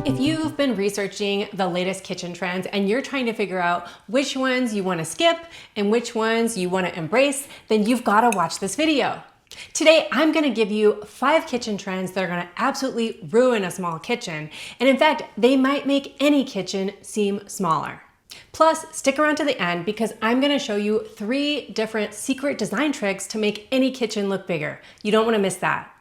If you've been researching the latest kitchen trends and you're trying to figure out which ones you want to skip and which ones you want to embrace, then you've got to watch this video. Today, I'm going to give you 5 kitchen trends that are going to absolutely ruin a small kitchen. And in fact, they might make any kitchen seem smaller. Plus, stick around to the end because I'm going to show you 3 different secret design tricks to make any kitchen look bigger. You don't want to miss that.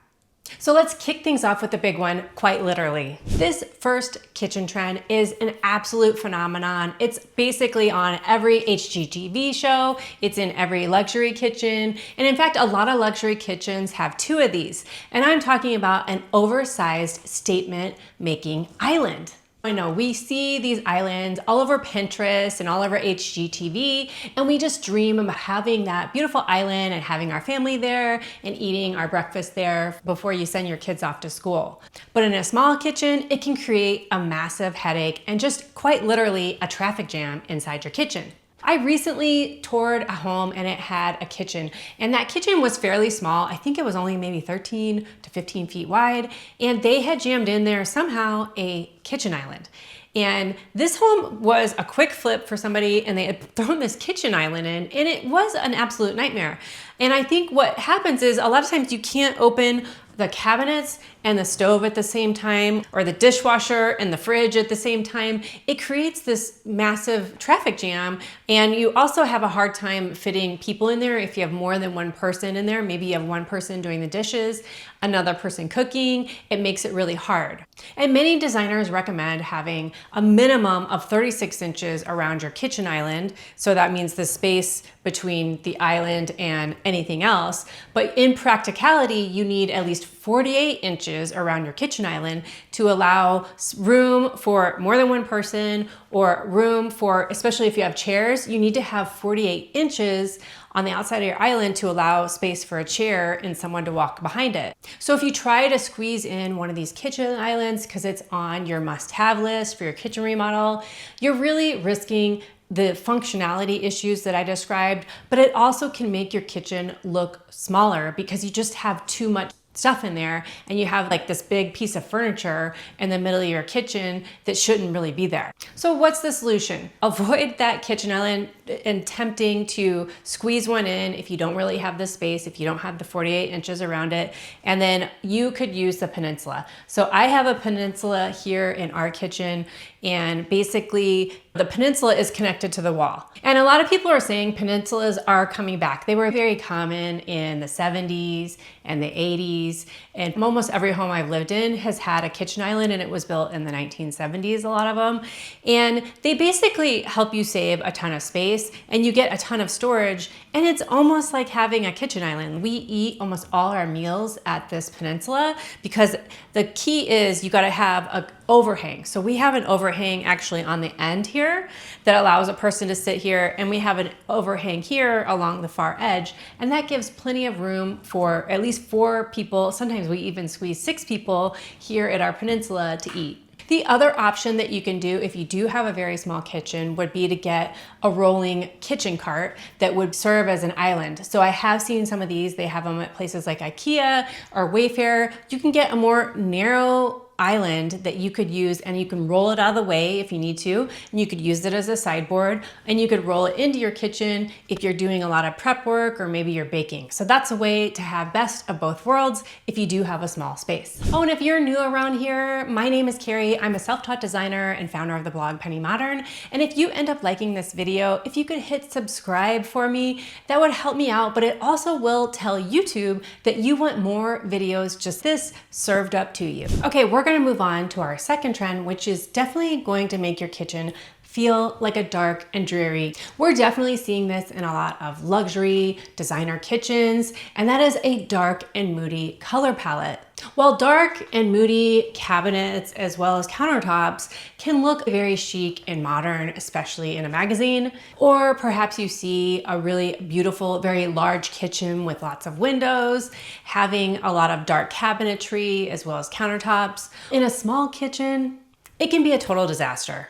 So let's kick things off with the big one, quite literally. This first kitchen trend is an absolute phenomenon. It's basically on every HGTV show. It's in every luxury kitchen. And in fact, a lot of luxury kitchens have 2 of these. And I'm talking about an oversized statement making island. I know we see these islands all over Pinterest and all over HGTV, and we just dream about having that beautiful island and having our family there and eating our breakfast there before you send your kids off to school. But in a small kitchen, it can create a massive headache and just quite literally a traffic jam inside your kitchen. I recently toured a home and it had a kitchen, and that kitchen was fairly small. I think it was only maybe 13 to 15 feet wide, and they had jammed in there somehow a kitchen island. And this home was a quick flip for somebody, and they had thrown this kitchen island in, and it was an absolute nightmare. And I think what happens is a lot of times you can't open the cabinets and the stove at the same time, or the dishwasher and the fridge at the same time. It creates this massive traffic jam, and you also have a hard time fitting people in there if you have more than one person in there. Maybe you have one person doing the dishes, another person cooking. It makes it really hard. And many designers recommend having a minimum of 36 inches around your kitchen island. So that means the space between the island and anything else. But in practicality, you need at least 48 inches around your kitchen island to allow room for more than one person, or room for, especially if you have chairs, you need to have 48 inches on the outside of your island to allow space for a chair and someone to walk behind it. So if you try to squeeze in one of these kitchen islands because it's on your must-have list for your kitchen remodel, you're really risking the functionality issues that I described, but it also can make your kitchen look smaller because you just have too much stuff in there, and you have like this big piece of furniture in the middle of your kitchen that shouldn't really be there. So what's the solution? Avoid that kitchen island and tempting to squeeze one in if you don't really have the space, if you don't have the 48 inches around it, and then you could use the Peninsula. So I have a Peninsula here in our kitchen, and basically the Peninsula is connected to the wall. And a lot of people are saying Peninsulas are coming back. They were very common in the 70s and the 80s, and almost every home I've lived in has had a kitchen island, and it was built in the 1970s, a lot of them. And they basically help you save a ton of space, and you get a ton of storage, and it's almost like having a kitchen island. We eat almost all our meals at this Peninsula because the key is you gotta have an overhang. So we have an overhang actually on the end here that allows a person to sit here, and we have an overhang here along the far edge, and that gives plenty of room for at least 4 people. Sometimes we even squeeze 6 people here at our Peninsula to eat. The other option that you can do if you do have a very small kitchen would be to get a rolling kitchen cart that would serve as an island. So I have seen some of these. They have them at places like IKEA or Wayfair. You can get a more narrow island that you could use, and you can roll it out of the way if you need to, and you could use it as a sideboard, and you could roll it into your kitchen if you're doing a lot of prep work or maybe you're baking. So that's a way to have best of both worlds if you do have a small space. Oh, and if you're new around here, my name is Carrie. I'm a self-taught designer and founder of the blog Penny Modern. And if you end up liking this video, if you could hit subscribe for me, that would help me out, but it also will tell YouTube that you want more videos just this served up to you. Okay, we're going to move on to our second trend, which is definitely going to make your kitchen feel like a dark and dreary. We're definitely seeing this in a lot of luxury designer kitchens, and that is a dark and moody color palette. While dark and moody cabinets as well as countertops can look very chic and modern, especially in a magazine, or perhaps you see a really beautiful, very large kitchen with lots of windows, having a lot of dark cabinetry as well as countertops. In a small kitchen, it can be a total disaster.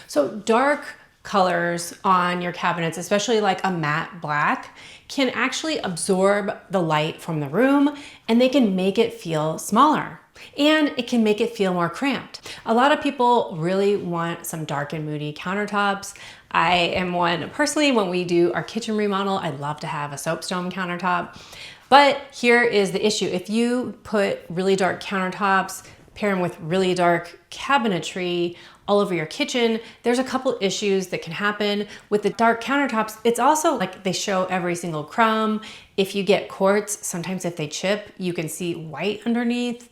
So dark colors on your cabinets, especially like a matte black, can actually absorb the light from the room and they can make it feel smaller. And it can make it feel more cramped. A lot of people really want some dark and moody countertops. I am one personally. When we do our kitchen remodel, I'd love to have a soapstone countertop. But here is the issue. If you put really dark countertops, pair them with really dark cabinetry all over your kitchen, there's a couple issues that can happen. With the dark countertops, it's also like they show every single crumb. If you get quartz, sometimes if they chip, you can see white underneath.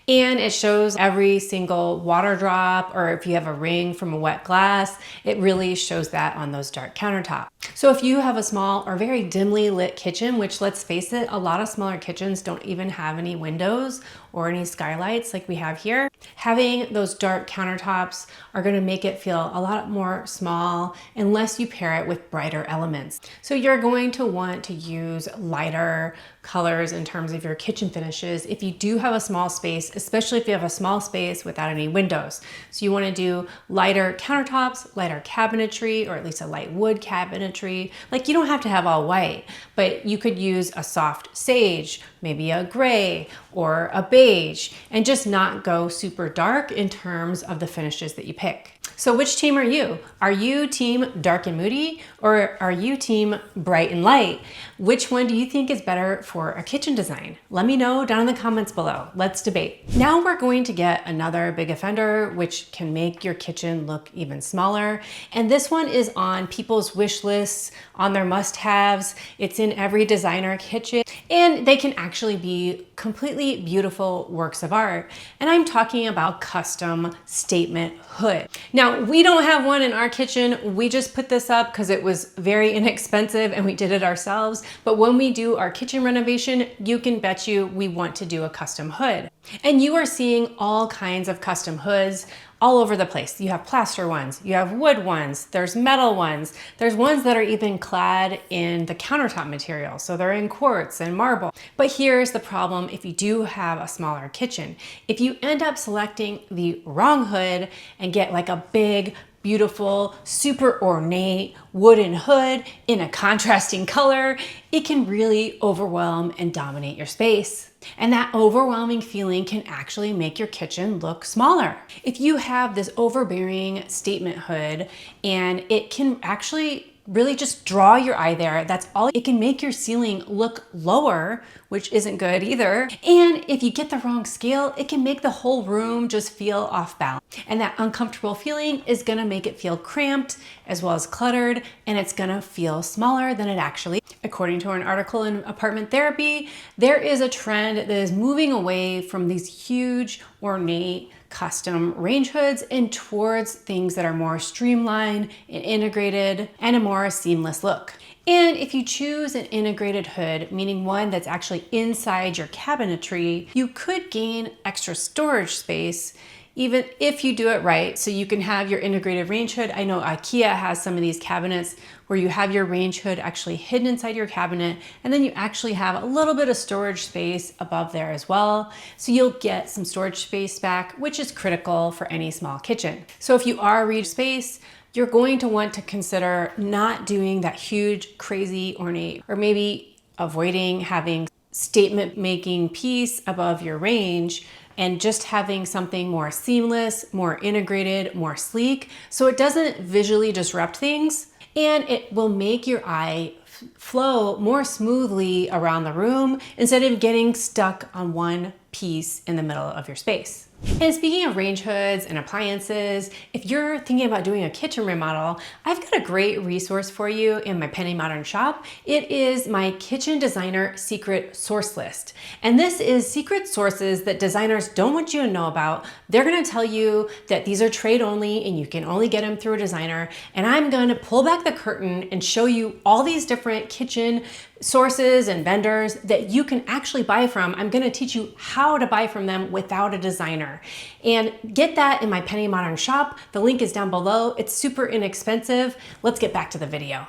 And it shows every single water drop, or if you have a ring from a wet glass, it really shows that on those dark countertops. So if you have a small or very dimly lit kitchen, which let's face it, a lot of smaller kitchens don't even have any windows or any skylights like we have here, having those dark countertops are going to make it feel a lot more small unless you pair it with brighter elements. So you're going to want to use lighter colors in terms of your kitchen finishes if you do have a small space, especially if you have a small space without any windows. So you want to do lighter countertops, lighter cabinetry, or at least a light wood cabinetry. Like, you don't have to have all white, but you could use a soft sage, maybe a gray or a beige, and just not go super dark in terms of the finishes that you pick. So which team are you? Are you team dark and moody, or are you team bright and light? Which one do you think is better for a kitchen design? Let me know down in the comments below. Let's debate. Now we're going to get another big offender, which can make your kitchen look even smaller. And this one is on people's wish lists, on their must-haves. It's in every designer kitchen, and they can actually be completely beautiful works of art. And I'm talking about custom statement hood. Now, we don't have one in our kitchen. We just put this up because it was very inexpensive and we did it ourselves. But when we do our kitchen renovation, you can bet you we want to do a custom hood. And you are seeing all kinds of custom hoods all over the place. You have plaster ones, you have wood ones, there's metal ones, there's ones that are even clad in the countertop material. So they're in quartz and marble. But here's the problem if you do have a smaller kitchen. If you end up selecting the wrong hood and get like a big, beautiful, super ornate wooden hood in a contrasting color, it can really overwhelm and dominate your space. And that overwhelming feeling can actually make your kitchen look smaller. If you have this overbearing statement hood and it can actually really just draw your eye there, that's all. It can make your ceiling look lower, which isn't good either. And if you get the wrong scale, it can make the whole room just feel off balance. And that uncomfortable feeling is gonna make it feel cramped as well as cluttered, and it's gonna feel smaller than it actually is. According to an article in Apartment Therapy, there is a trend that is moving away from these huge, ornate, custom range hoods and towards things that are more streamlined and integrated and a more seamless look. And if you choose an integrated hood, meaning one that's actually inside your cabinetry, you could gain extra storage space even if you do it right. So you can have your integrated range hood. I know IKEA has some of these cabinets where you have your range hood actually hidden inside your cabinet, and then you actually have a little bit of storage space above there as well. So you'll get some storage space back, which is critical for any small kitchen. So if you are reaching space, you're going to want to consider not doing that huge, crazy, ornate, or maybe avoiding having statement making piece above your range and just having something more seamless, more integrated, more sleek, so it doesn't visually disrupt things, and it will make your eye flow more smoothly around the room instead of getting stuck on one piece in the middle of your space. And speaking of range hoods and appliances, if you're thinking about doing a kitchen remodel, I've got a great resource for you in my Penny Modern shop. It is my kitchen designer secret source list. And this is secret sources that designers don't want you to know about. They're gonna tell you that these are trade only and you can only get them through a designer. And I'm gonna pull back the curtain and show you all these different kitchen sources and vendors that you can actually buy from. I'm gonna teach you how to buy from them without a designer. And get that in my Penny Modern shop. The link is down below. It's super inexpensive. Let's get back to the video.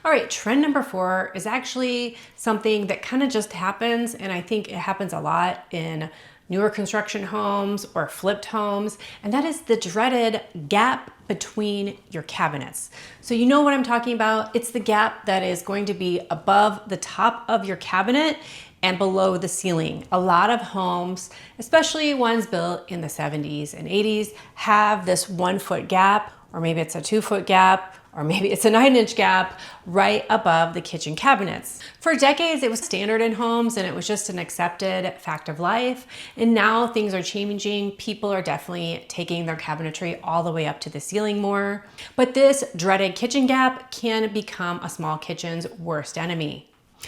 All right, trend number 4 is actually something that kind of just happens, and I think it happens a lot in newer construction homes or flipped homes, and that is the dreaded gap between your cabinets. So you know what I'm talking about? It's the gap that is going to be above the top of your cabinet and below the ceiling. A lot of homes, especially ones built in the 70s and 80s, have this 1 foot gap, or maybe it's a 2 foot gap, or maybe it's a 9-inch gap right above the kitchen cabinets. For decades, it was standard in homes and it was just an accepted fact of life. And now things are changing. People are definitely taking their cabinetry all the way up to the ceiling more. But this dreaded kitchen gap can become a small kitchen's worst enemy.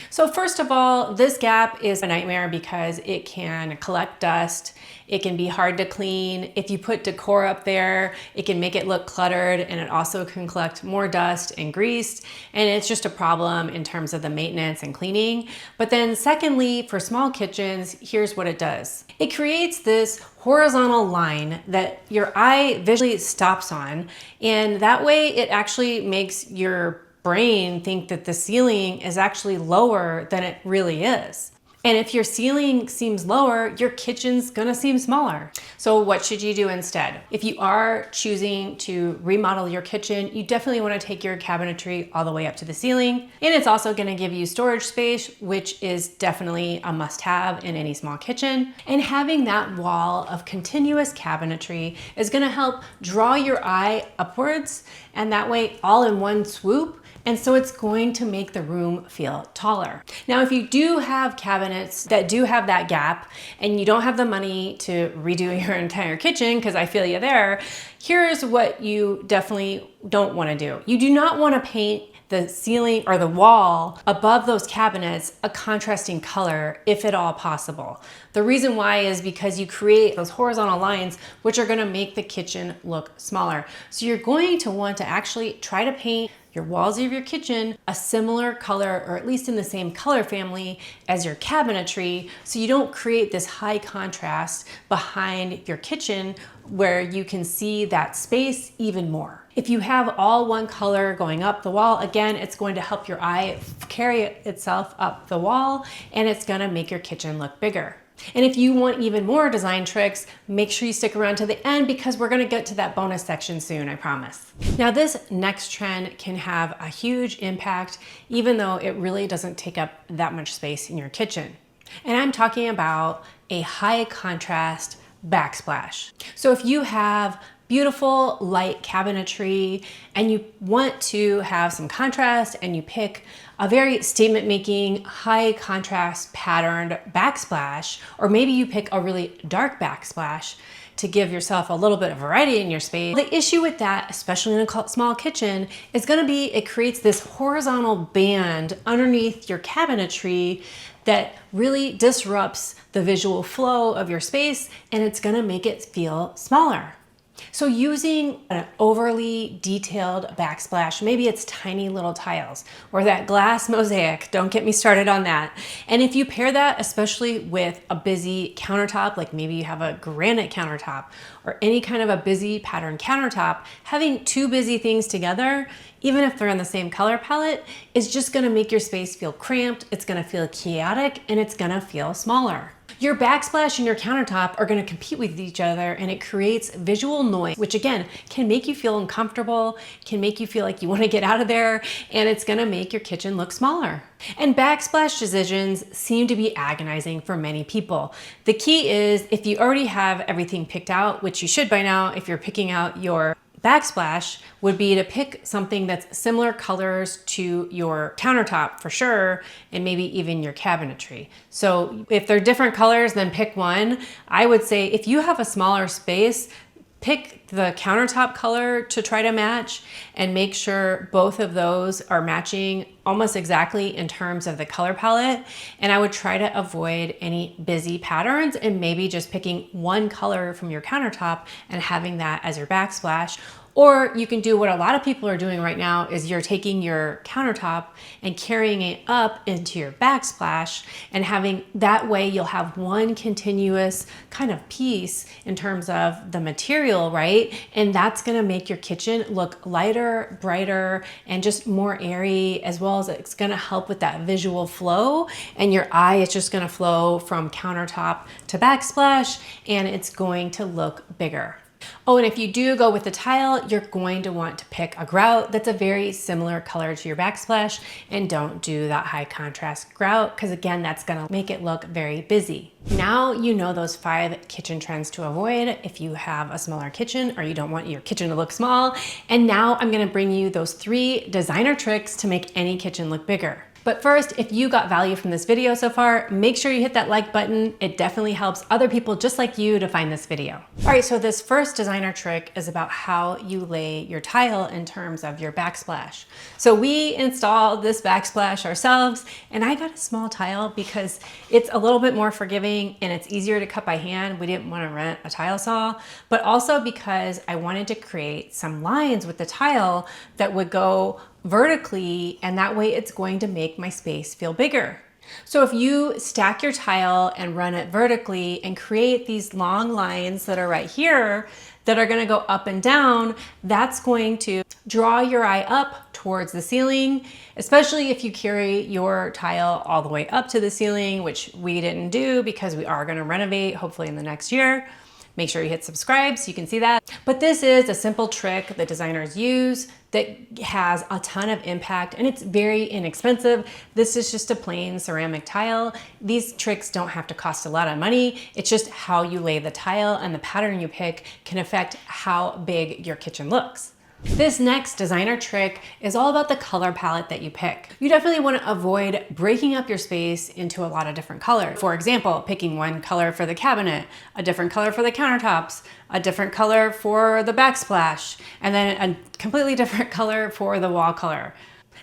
So first of all, this gap is a nightmare because it can collect dust. It can be hard to clean. If you put decor up there, it can make it look cluttered, and it also can collect more dust and grease. And it's just a problem in terms of the maintenance and cleaning. But then secondly, for small kitchens, here's what it does. It creates this horizontal line that your eye visually stops on. And that way it actually makes your brain think that the ceiling is actually lower than it really is. And if your ceiling seems lower, your kitchen's gonna seem smaller. So what should you do instead? If you are choosing to remodel your kitchen, you definitely wanna take your cabinetry all the way up to the ceiling. And it's also gonna give you storage space, which is definitely a must-have in any small kitchen. And having that wall of continuous cabinetry is gonna help draw your eye upwards, and that way all in one swoop. And so it's going to make the room feel taller. Now, if you do have cabinets that do have that gap and you don't have the money to redo your entire kitchen, because I feel you there, here's what you definitely don't want to do. You do not want to paint the ceiling or the wall above those cabinets a contrasting color, if at all possible. The reason why is because you create those horizontal lines, which are gonna make the kitchen look smaller. So you're going to want to actually try to paint your walls of your kitchen a similar color, or at least in the same color family as your cabinetry, so you don't create this high contrast behind your kitchen where you can see that space even more. If you have all one color going up the wall, again, it's going to help your eye carry itself up the wall, and it's gonna make your kitchen look bigger. And if you want even more design tricks, make sure you stick around to the end, because we're gonna get to that bonus section soon, I promise. Now, this next trend can have a huge impact, even though it really doesn't take up that much space in your kitchen. And I'm talking about a high contrast backsplash. So if you have beautiful light cabinetry and you want to have some contrast, and you pick a very statement making high contrast patterned backsplash, or maybe you pick a really dark backsplash to give yourself a little bit of variety in your space. The issue with that, especially in a small kitchen, is gonna be it creates this horizontal band underneath your cabinetry that really disrupts the visual flow of your space, and it's gonna make it feel smaller. So using an overly detailed backsplash, maybe it's tiny little tiles or that glass mosaic, don't get me started on that. And if you pair that, especially with a busy countertop, like maybe you have a granite countertop or any kind of a busy pattern countertop, having two busy things together, even if they're in the same color palette, is just gonna make your space feel cramped, it's gonna feel chaotic, and it's gonna feel smaller. Your backsplash and your countertop are gonna compete with each other, and it creates visual noise, which again, can make you feel uncomfortable, can make you feel like you wanna get out of there, and it's gonna make your kitchen look smaller. And backsplash decisions seem to be agonizing for many people. The key is, if you already have everything picked out, which you should by now if you're picking out your backsplash, would be to pick something that's similar colors to your countertop for sure, and maybe even your cabinetry. So if they're different colors, then pick one. I would say if you have a smaller space, pick the countertop color to try to match, and make sure both of those are matching almost exactly in terms of the color palette. And I would try to avoid any busy patterns, and maybe just picking one color from your countertop and having that as your backsplash. Or you can do what a lot of people are doing right now is you're taking your countertop and carrying it up into your backsplash, and having that way you'll have one continuous kind of piece in terms of the material, right? And that's gonna make your kitchen look lighter, brighter, and just more airy, as well as it's gonna help with that visual flow, and your eye is just gonna flow from countertop to backsplash, and it's going to look bigger. Oh, and if you do go with the tile, you're going to want to pick a grout that's a very similar color to your backsplash, and don't do that high contrast grout, because again, that's gonna make it look very busy. Now you know those 5 kitchen trends to avoid if you have a smaller kitchen or you don't want your kitchen to look small. And now I'm gonna bring you those 3 designer tricks to make any kitchen look bigger. But first, if you got value from this video so far, make sure you hit that like button. It definitely helps other people just like you to find this video. All right, so this first designer trick is about how you lay your tile in terms of your backsplash. So we installed this backsplash ourselves, and I got a small tile because it's a little bit more forgiving and it's easier to cut by hand. We didn't want to rent a tile saw, but also because I wanted to create some lines with the tile that would go vertically, and that way it's going to make my space feel bigger. So if you stack your tile and run it vertically and create these long lines that are right here that are going to go up and down, that's going to draw your eye up towards the ceiling, especially if you carry your tile all the way up to the ceiling, which we didn't do because we are going to renovate hopefully in the next year. Make sure you hit subscribe so you can see that. But this is a simple trick that designers use that has a ton of impact, and it's very inexpensive. This is just a plain ceramic tile. These tricks don't have to cost a lot of money. It's just how you lay the tile and the pattern you pick can affect how big your kitchen looks. This next designer trick is all about the color palette that you pick. You definitely want to avoid breaking up your space into a lot of different colors. For example, picking one color for the cabinet, a different color for the countertops, a different color for the backsplash, and then a completely different color for the wall color.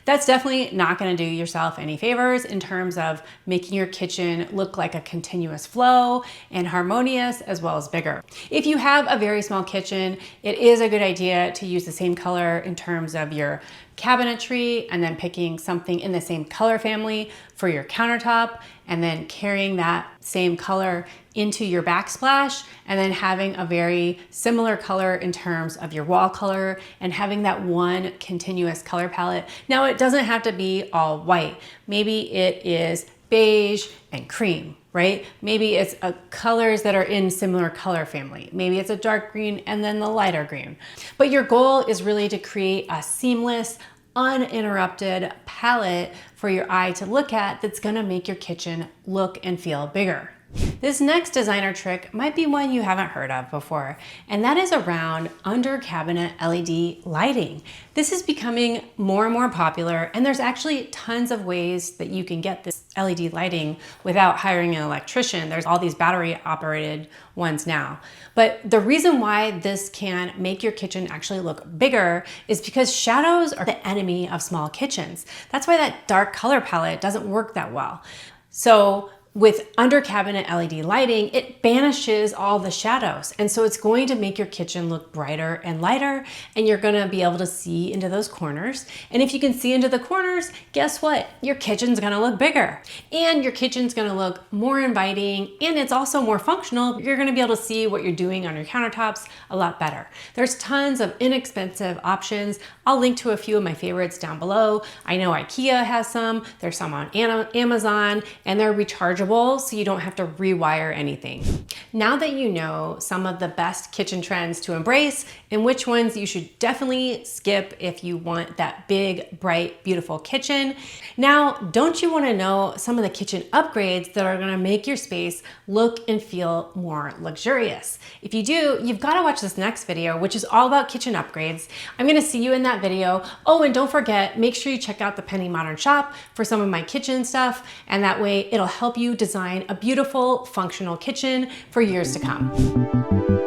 That's definitely not going to do yourself any favors in terms of making your kitchen look like a continuous flow and harmonious, as well as bigger. If you have a very small kitchen, it is a good idea to use the same color in terms of your cabinetry, and then picking something in the same color family for your countertop, and then carrying that same color into your backsplash, and then having a very similar color in terms of your wall color, and having that one continuous color palette. Now, it doesn't have to be all white. Maybe it is beige and cream, right? Maybe it's colors that are in similar color family. Maybe it's a dark green and then the lighter green. But your goal is really to create a seamless, uninterrupted palette for your eye to look at that's gonna make your kitchen look and feel bigger. This next designer trick might be one you haven't heard of before, and that is around under cabinet LED lighting. This is becoming more and more popular, and there's actually tons of ways that you can get this LED lighting without hiring an electrician. There's all these battery operated ones now. But the reason why this can make your kitchen actually look bigger is because shadows are the enemy of small kitchens. That's why that dark color palette doesn't work that well. So with under cabinet LED lighting, it banishes all the shadows. And so it's going to make your kitchen look brighter and lighter, and you're gonna be able to see into those corners. And if you can see into the corners, guess what? Your kitchen's gonna look bigger, and your kitchen's gonna look more inviting, and it's also more functional. You're gonna be able to see what you're doing on your countertops a lot better. There's tons of inexpensive options. I'll link to a few of my favorites down below. I know IKEA has some, there's some on Amazon, and they're rechargeable, so you don't have to rewire anything. Now that you know some of the best kitchen trends to embrace and which ones you should definitely skip if you want that big, bright, beautiful kitchen, now don't you want to know some of the kitchen upgrades that are going to make your space look and feel more luxurious? If you do, you've got to watch this next video, which is all about kitchen upgrades. I'm going to see you in that video. Oh, and don't forget, make sure you check out the Penny Modern shop for some of my kitchen stuff, and that way it'll help you design a beautiful, functional kitchen for years to come.